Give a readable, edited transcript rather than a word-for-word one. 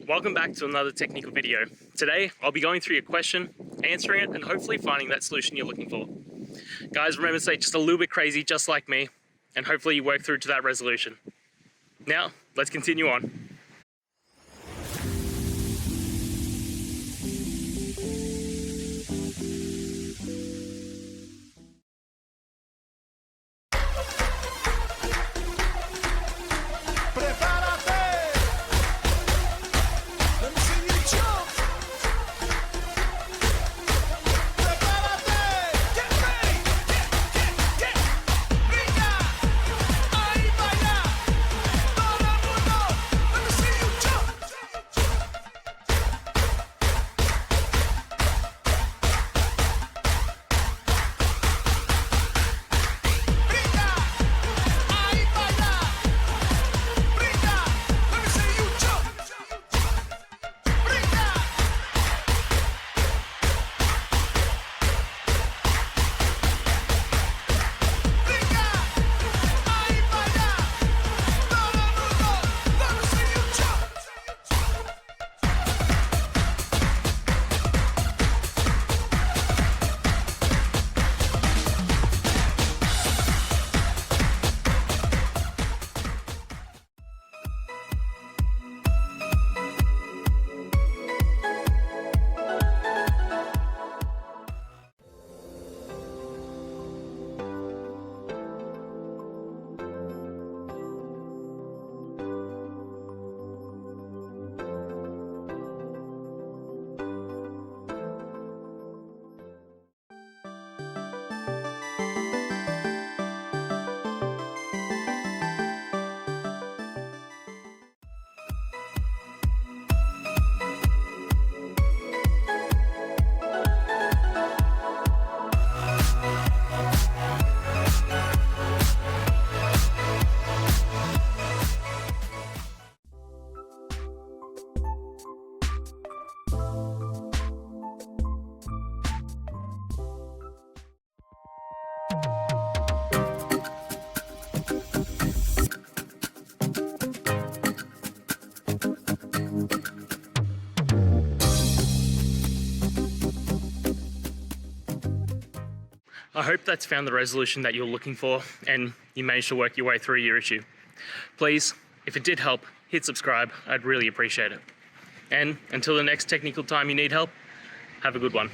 Welcome back to another technical video. Today, I'll be going through your question, answering it, and hopefully finding that solution you're looking for. Guys, remember to stay just a little bit crazy, just like me, and hopefully you work through to that resolution. Now, let's continue on. I hope that's found the resolution that you're looking for and you managed to work your way through your issue. Please, if it did help, hit subscribe. I'd really appreciate it. And until the next technical time you need help, have a good one.